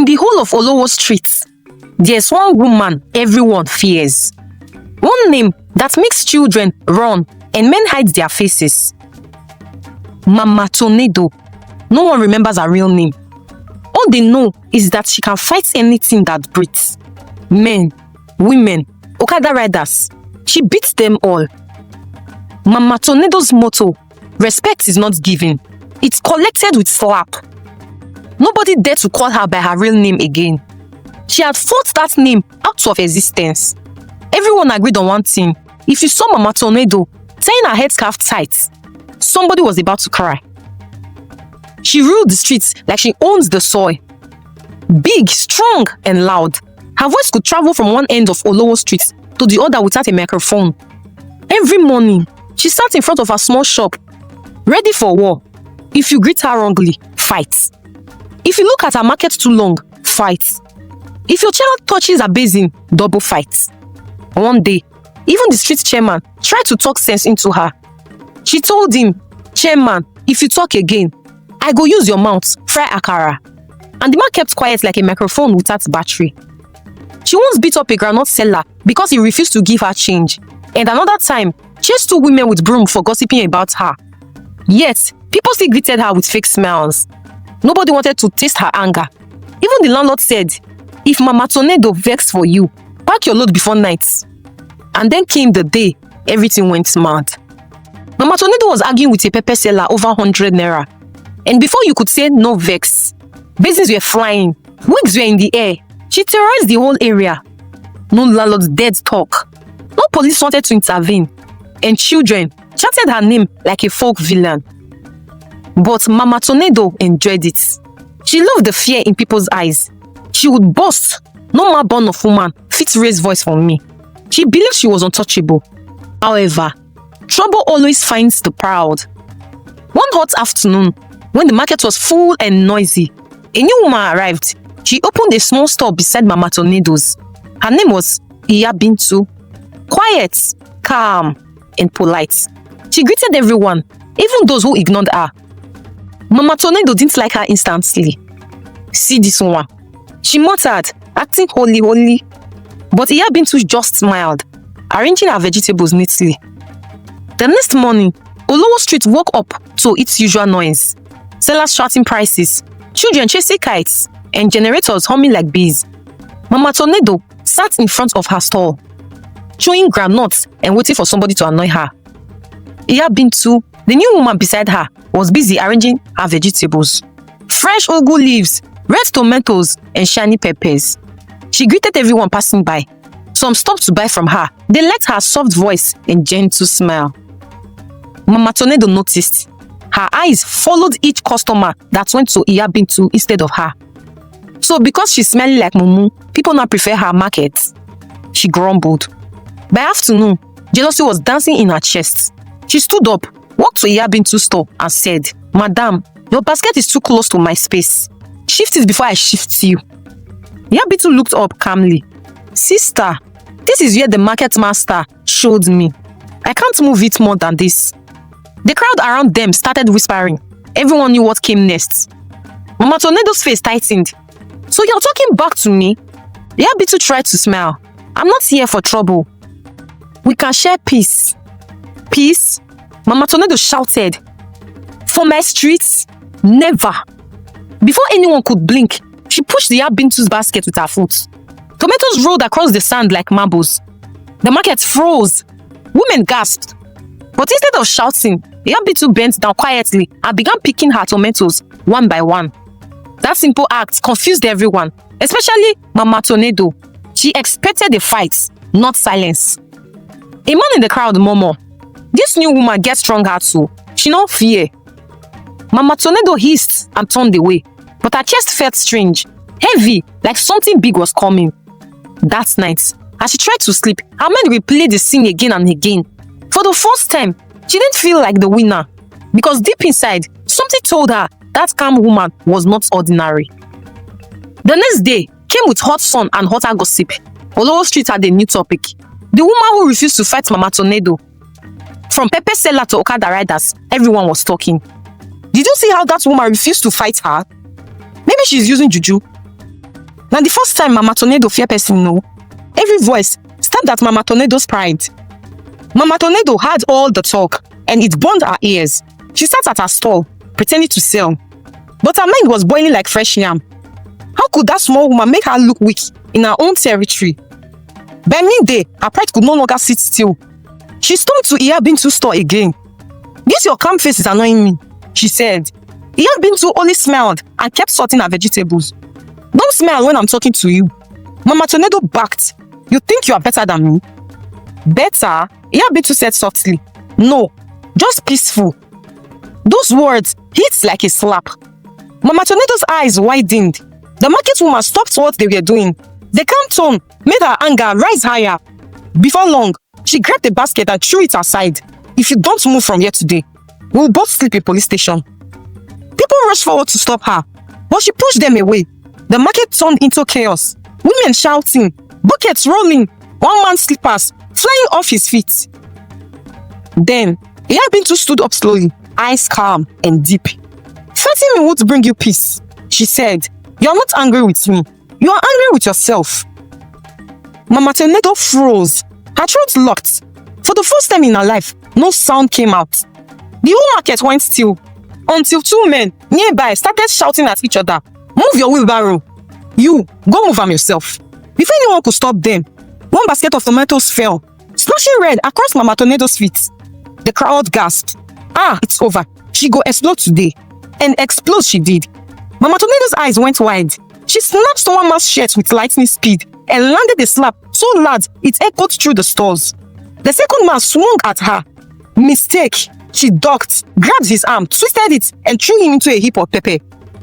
the whole of Olowo Street, there's one woman everyone fears. One name that makes children run and men hide their faces. Mama Tornado. No one remembers her real name. All they know is that she can fight anything that breathes. Men, women, Okada riders. She beats them all. Mama Tornado's motto, respect is not given. It's collected with slap. Nobody dared to call her by her real name again. She had fought that name out of existence. Everyone agreed on one thing. If you saw Mama Tornado tying her headscarf tight, somebody was about to cry. She ruled the streets like she owns the soil. Big, strong, and loud. Her voice could travel from one end of Olowo Street to the other without a microphone. Every morning, she sat in front of her small shop, ready for war. If you greet her wrongly, fight. If you look at her market too long, fight. If your child touches a basin, double fight. One day, even the street chairman tried to talk sense into her. She told him, "Chairman, if you talk again, I go use your mouth, fry akara." And the man kept quiet like a microphone without battery. She once beat up a groundnut seller because he refused to give her change. And another time, chased two women with broom for gossiping about her. Yet, people still greeted her with fake smiles. Nobody wanted to taste her anger. Even the landlord said, "If Mama Tornado vexed for you, pack your load before night." And then came the day everything went mad. Mama Tornado was arguing with a pepper seller over 100 naira. And before you could say no vex, basins were flying, wigs were in the air. She terrorized the whole area. No landlord dared talk. No police wanted to intervene. And children chanted her name like a folk villain. But Mama Tornado enjoyed it. She loved the fear in people's eyes. She would boast, "No man born of woman fit raise voice for me." She believed she was untouchable. However, trouble always finds the proud. One hot afternoon, when the market was full and noisy, a new woman arrived. She opened a small store beside Mama Tornado's. Her name was Iya Bintu. Quiet, calm, and polite. She greeted everyone, even those who ignored her. Mama Tornado didn't like her instantly. "See this one," she muttered, acting holy. But Iya Bintu just smiled, arranging her vegetables neatly. The next morning, Olowo Street woke up to its usual noise. Sellers shouting prices, children chasing kites, and generators humming like bees. Mama Tornado sat in front of her stall, chewing groundnuts and waiting for somebody to annoy her. Iya Bintu, the new woman beside her, was busy arranging her vegetables. Fresh ugu leaves, red tomatoes, and shiny peppers. She greeted everyone passing by. Some stopped to buy from her. They liked her soft voice and gentle smile. Mama Tornado noticed. Her eyes followed each customer that went to Iya Bintu instead of her. So because she's smelling like mumu, people now prefer her market. She grumbled. By afternoon, jealousy was dancing in her chest. She stood up, walked to Iya Bintu's store and said, "Madam, your basket is too close to my space. Shift it before I shift you." Iya Bintu looked up calmly. "Sister, this is where the market master showed me. I can't move it more than this." The crowd around them started whispering. Everyone knew what came next. Mama Tornado's face tightened. "So you're talking back to me?" Iya Bintu tried to smile. "I'm not here for trouble. We can share peace." "Peace?" Mama Tornado shouted. "For my streets? Never." Before anyone could blink, she pushed Iya Bintu's basket with her foot. Tomatoes rolled across the sand like marbles. The market froze. Women gasped. But instead of shouting, Iya Bintu bent down quietly and began picking her tomatoes one by one. That simple act confused everyone, especially Mama Tornado. She expected a fight, not silence. A man in the crowd murmured, "This new woman gets stronger too. She no fear." Mama Tornado hissed and turned away, but her chest felt strange, heavy, like something big was coming. That night, as she tried to sleep, her mind replayed the scene again and again. For the first time, she didn't feel like the winner, because deep inside, something told her that calm woman was not ordinary. The next day came with hot sun and hotter gossip. Olowo Street had a new topic. The woman who refused to fight Mama Tornado. From pepper seller to Okada riders, everyone was talking. "Did you see how that woman refused to fight her? Maybe she's using juju." Now the first time Mama Tornado fear person no. Every voice stabbed at Mama Tornado's pride. Mama Tornado had all the talk and it burned her ears. She sat at her stall, pretending to sell. But her mind was boiling like fresh yam. How could that small woman make her look weak in her own territory? By midday, her pride could no longer sit still. She stormed to Iya Bintu's store again. "This your calm face is annoying me," she said. Iya Bintu only smiled and kept sorting her vegetables. "Don't smile when I'm talking to you." Mama Tornado barked. "You think you are better than me?" "Better?" Iya Bintu said softly. "No, just peaceful." Those words hit like a slap. Mama Tornado's eyes widened. The market woman stopped what they were doing. The calm tone made her anger rise higher. Before long, she grabbed the basket and threw it aside. "If you don't move from here today, we'll both sleep in police station." People rushed forward to stop her, but she pushed them away. The market turned into chaos. Women shouting, buckets rolling, one man's slippers flying off his feet. Then, Iya Bintu stood up slowly, eyes calm and deep. "Fighting me won't bring you peace," she said. "You're not angry with me. You are angry with yourself." Mama Tornado froze. Her throat locked. For the first time in her life, no sound came out. The whole market went still, until two men nearby started shouting at each other, "Move your wheelbarrow. You, go move am yourself." Before anyone could stop them, one basket of tomatoes fell, splashing red across Mama Tornado's feet. The crowd gasped. It's over. She go explode today. And explode she did. Mama Tornado's eyes went wide. She snatched one man's shirt with lightning speed and landed a slap so loud it echoed through the stalls. The second man swung at her. Mistake. She ducked, grabbed his arm, twisted it, and threw him into a heap of pepper.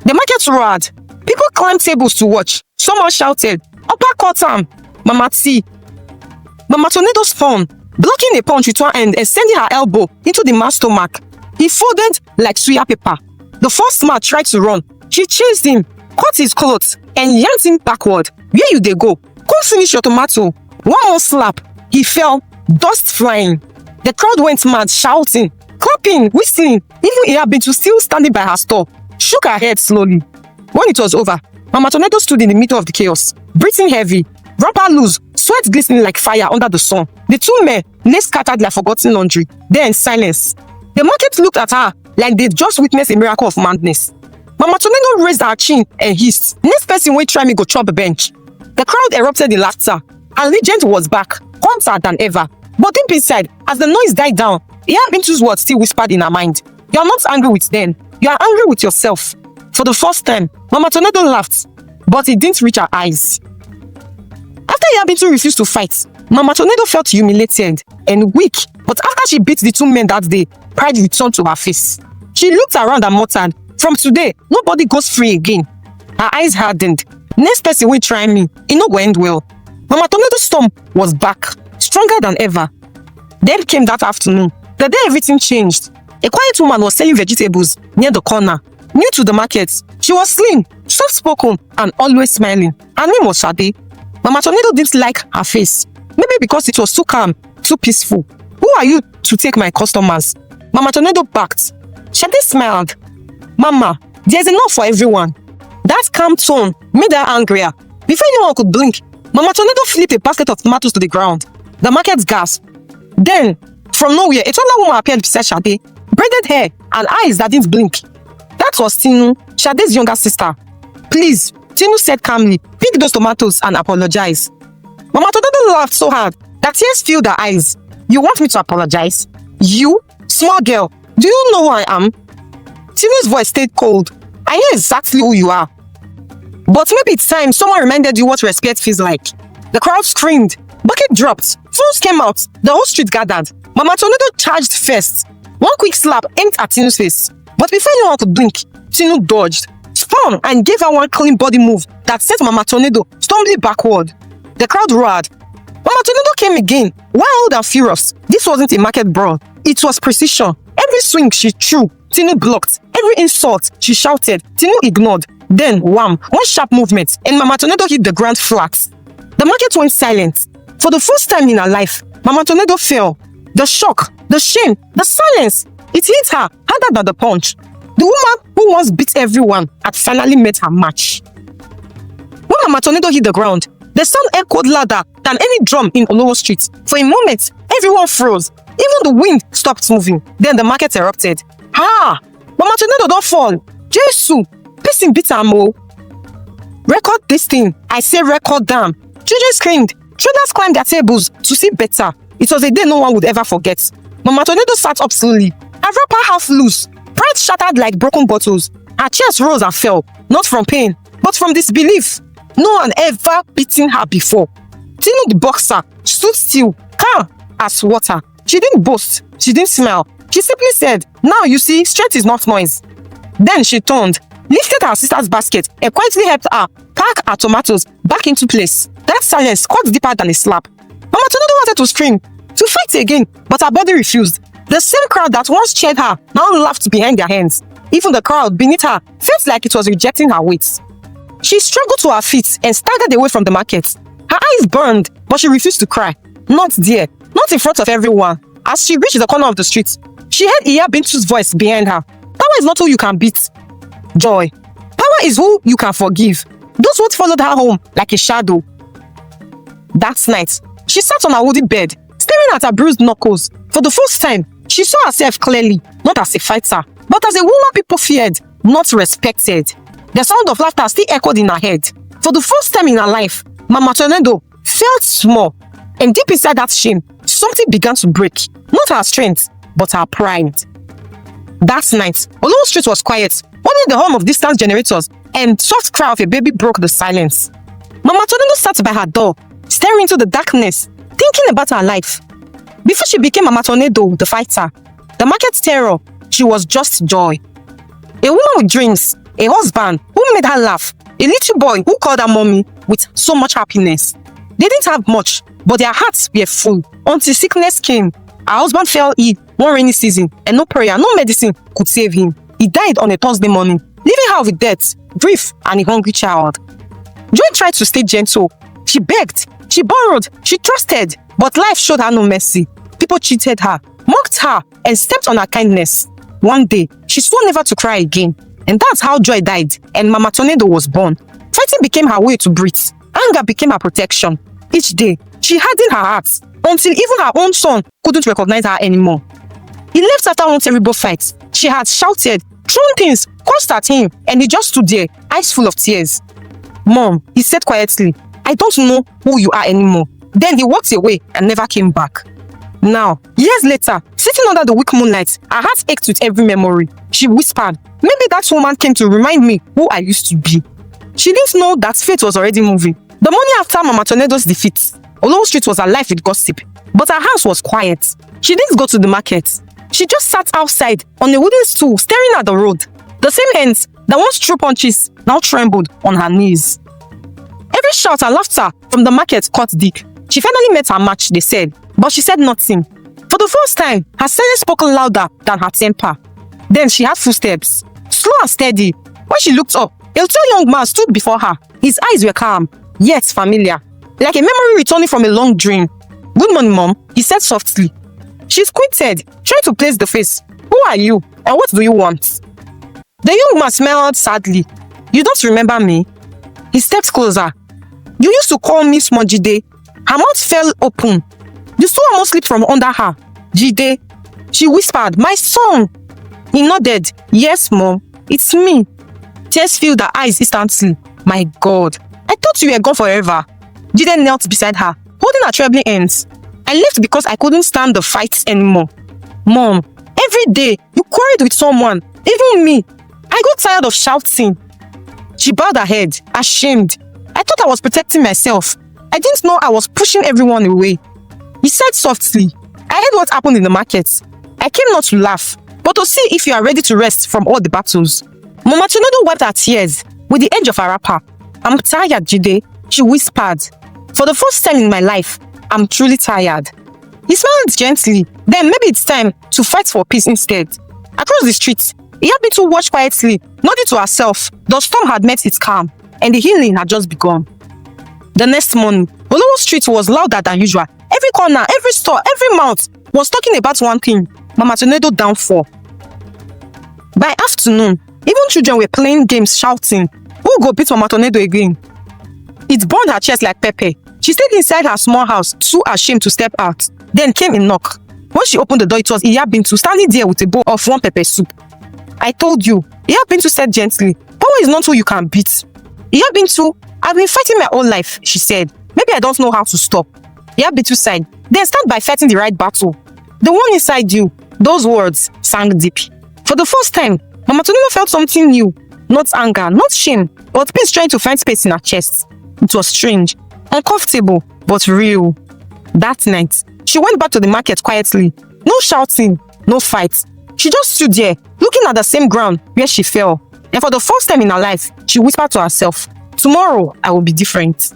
The market roared. People climbed tables to watch. Someone shouted, "Uppercut him, Mama T." Mama Tornado spun, blocking a punch with one hand and sending her elbow into the man's stomach. He folded like suya paper. The first man tried to run. She chased him, caught his clothes, and yanked him backward. "Where you dey go? Come finish your tomato." One more slap. He fell, dust flying. The crowd went mad, shouting, clapping, whistling. Even Iya Bintu, still standing by her stall, shook her head slowly. When it was over, Mama Tornado stood in the middle of the chaos, breathing heavy, wrapper loose, sweat glistening like fire under the sun. The two men lay scattered like forgotten laundry, there in silence. The market looked at her like they'd just witnessed a miracle of madness. Mama Tornado raised her chin and hissed, "Next person wey try me go chop a bench." The crowd erupted in laughter, and Legend was back, hotter than ever. But deep inside, as the noise died down, Iya Bintu's words still whispered in her mind. "You're not angry with them. You are angry with yourself." For the first time, Mama Tornado laughed, but it didn't reach her eyes. After Iya Bintu refused to fight, Mama Tornado felt humiliated and weak. But after she beat the two men that day, pride returned to her face. She looked around and muttered, "From today, nobody goes free again." Her eyes hardened. "Next person will try me, it no go end well." Mama Tornado's storm was back, stronger than ever. Then came that afternoon, the day everything changed. A quiet woman was selling vegetables near the corner. New to the market, she was slim, soft-spoken, and always smiling. Her name was Shade. Mama Tornado didn't like her face, maybe because it was too calm, too peaceful. "Who are you to take my customers?" Mama Tornado barked. Shade smiled. "Mama, there's enough for everyone." That calm tone made her angrier. Before anyone could blink, Mama Tornado flipped a basket of tomatoes to the ground. The market gasped. Then, from nowhere, a taller woman appeared beside Shade, braided hair and eyes that didn't blink. That was Tinu, Shade's younger sister. "Please," Tinu said calmly, "pick those tomatoes and apologize." Mama Tornado laughed so hard that tears filled her eyes. "You want me to apologize? You? Small girl, do you know who I am?" Tinu's voice stayed cold. "I know exactly who you are. But maybe it's time someone reminded you what respect feels like." The crowd screamed. Bucket dropped. Phones came out. The whole street gathered. Mama Tornado charged first. One quick slap aimed at Tinu's face. But before anyone could blink, Tinu dodged, spun, and gave her one clean body move that sent Mama Tornado stumbling backward. The crowd roared. Mama Tornado came again, wild and furious. This wasn't a market brawl. It was precision. Every swing she threw, Tinu blocked. Every insult she shouted, Tinu ignored. Then, wham, one sharp movement, and Mama Tornado hit the ground flat. The market went silent. For the first time in her life, Mama Tornado fell. The shock, the shame, the silence. It hit her harder than the punch. The woman who once beat everyone had finally met her match. When Mama Tornado hit the ground, the sound echoed louder than any drum in Olowo Street. For a moment, everyone froze. Even the wind stopped moving. Then the market erupted. Ha! Mama Tornado don't fall. Jesus! Person beat am o. Record this thing. I say record them. Children screamed. Traders climbed their tables to see better. It was a day no one would ever forget. Mama Tornado sat up slowly, her wrapper half loose. Pride shattered like broken bottles. Her chest rose and fell, not from pain, but from disbelief. No one ever beaten her before. Tinu the boxer stood still, calm as water. She didn't boast. She didn't smile. She simply said, "Now you see, strength is not noise." Then she turned, lifted her sister's basket, and quietly helped her pack her tomatoes back into place. That silence cut deeper than a slap. Mama Tornado wanted to scream, to fight again, but her body refused. The same crowd that once cheered her now laughed behind their hands. Even the crowd beneath her felt like it was rejecting her weight. She struggled to her feet and staggered away from the market. Her eyes burned, but she refused to cry. Not there, not in front of everyone. As she reached the corner of the street, she heard Iya Bintu's voice behind her. Power is not who you can beat. Joy. Power is who you can forgive. Those words followed her home like a shadow. That night, she sat on her wooden bed, staring at her bruised knuckles. For the first time, she saw herself clearly, not as a fighter, but as a woman people feared, not respected. The sound of laughter still echoed in her head. For the first time in her life, Mama Tornado felt small, and deep inside that shame, something began to break. Not her strength, but her pride. That night, Olowo Street was quiet. Only the hum of distant generators and soft cry of a baby broke the silence. Mama Tornado sat by her door, staring into the darkness, thinking about her life. Before she became Mama Tornado, the fighter, the market terror, she was just Joy. A woman with dreams, a husband who made her laugh, a little boy who called her mommy with so much happiness. They didn't have much, but their hearts were full until sickness came. Her husband fell ill one rainy season, and no prayer, no medicine could save him. He died on a Thursday morning, leaving her with debt, grief, and a hungry child. Joy tried to stay gentle. She begged, she borrowed, she trusted, but life showed her no mercy. People cheated her, mocked her, and stepped on her kindness. One day, she swore never to cry again. And that's how Joy died, and Mama Tornado was born. Fighting became her way to breathe. Anger became her protection. Each day, she hardened her heart, until even her own son couldn't recognize her anymore. He left after one terrible fight. She had shouted, thrown things, cursed at him, and he just stood there, eyes full of tears. "Mom," he said quietly, "I don't know who you are anymore." Then he walked away and never came back. Now, years later, sitting under the weak moonlight, her heart ached with every memory. She whispered, "Maybe that woman came to remind me who I used to be." She didn't know that fate was already moving. The morning after Mama Tornado's defeat, Olowo Street was alive with gossip, but her house was quiet. She didn't go to the market. She just sat outside on a wooden stool staring at the road. The same hands that once threw punches now trembled on her knees. Every shout and laughter from the market caught Dick. She finally met her match, they said, but she said nothing. For the first time, her silence spoke louder than her temper. Then she heard footsteps, slow and steady. When she looked up, a tall young man stood before her. His eyes were calm, yet familiar, like a memory returning from a long dream. "Good morning, Mom," he said softly. She squinted, trying to place the face. "Who are you, and what do you want?" The young man smiled sadly. "You don't remember me?" He stepped closer. "You used to call me Small Jide." Her mouth fell open. The stool almost slipped from under her. "Jide," she whispered, "my son." He nodded. "Yes, Mom, it's me." Tears filled her eyes instantly. "My God, I thought you were gone forever." Jide knelt beside her, holding her trembling hands. "I left because I couldn't stand the fights anymore. Mom, every day you quarreled with someone, even me. I got tired of shouting." She bowed her head, ashamed. "I thought I was protecting myself. I didn't know I was pushing everyone away." He said softly, "I heard what happened in the market. I came not to laugh, but to see if you are ready to rest from all the battles." Mama Tornado wiped her tears with the edge of her wrapper. "I'm tired, Jide," she whispered. "For the first time in my life, I'm truly tired." He smiled gently. "Then maybe it's time to fight for peace instead." Across the street, he had me to watch quietly, nodding to herself. The storm had met its calm, and the healing had just begun. The next morning, Olowo Street was louder than usual. Every corner, every store, every mouth was talking about one thing: Mama Tornado downfall. By afternoon, even children were playing games, shouting, "Who go beat Mama Tornado again?" It burned her chest like pepper. She stayed inside her small house, too ashamed to step out. Then came a knock. When she opened the door, it was Iya Bintu standing there with a bowl of warm pepper soup. I told you, Iya Bintu said gently, power is not who you can beat. Iya Bintu, I've been fighting my whole life, she said. Maybe I don't know how to stop. Iya Bintu sighed. Then start by fighting the right battle. The one inside you. Those words sank deep. For the first time, Mama Tonino felt something new. Not anger, not shame, but peace trying to find space in her chest. It was strange, uncomfortable, but real. That night, she went back to the market quietly. No shouting, no fight. She just stood there, looking at the same ground where she fell. And for the first time in her life, she whispered to herself, tomorrow I will be different.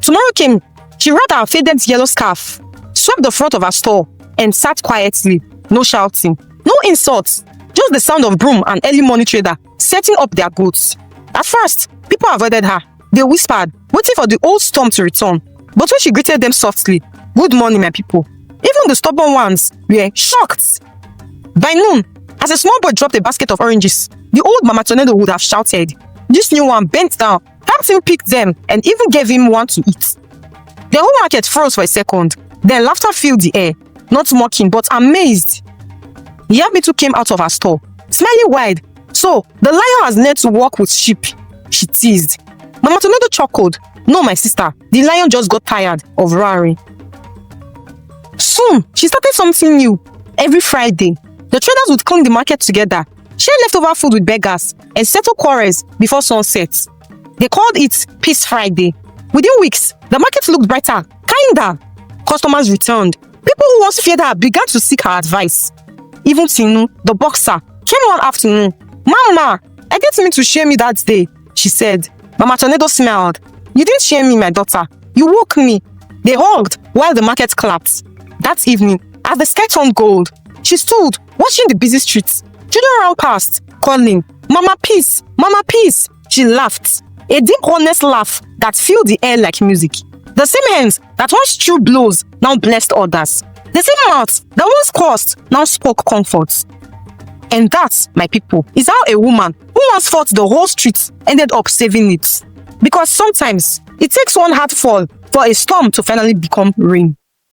Tomorrow came. She wrapped her faded yellow scarf, swept the front of her store, and sat quietly. No shouting, no insults, just the sound of broom and early morning trader setting up their goods. At first, people avoided her. They whispered, waiting for the old storm to return. But when she greeted them softly, good morning, my people, even the stubborn ones were shocked. By noon, as a small boy dropped a basket of oranges, the old Mama Tornado would have shouted. This new one bent down, helped him pick them, and even gave him one to eat. The whole market froze for a second. Then laughter filled the air, not mocking, but amazed. Iya Bintu came out of her store, smiling wide. So, the lion has learned to walk with sheep, she teased. Mama Tornado chuckled. No, my sister, the lion just got tired of roaring. Soon, she started something new. Every Friday, the traders would clean the market together, share leftover food with beggars, and settle quarrels before sunset. They called it Peace Friday. Within weeks, the market looked brighter, kinder. Customers returned. People who once feared her began to seek her advice. Even Tinu, the boxer, came one afternoon. Mama, I didn't mean to shame me that day, she said. Mama Tornado smiled. You didn't shame me, my daughter. You woke me. They hugged while the market clapped. That evening, as the sky turned gold, she stood watching the busy streets. Children ran past, calling, Mama Peace, Mama Peace. She laughed. A deep, honest laugh that filled the air like music. The same hands that once threw blows now blessed others. The same mouth that once cursed now spoke comfort. And that, my people, is how a woman who once fought the whole street ended up saving it. Because sometimes it takes one hard fall for a storm to finally become rain.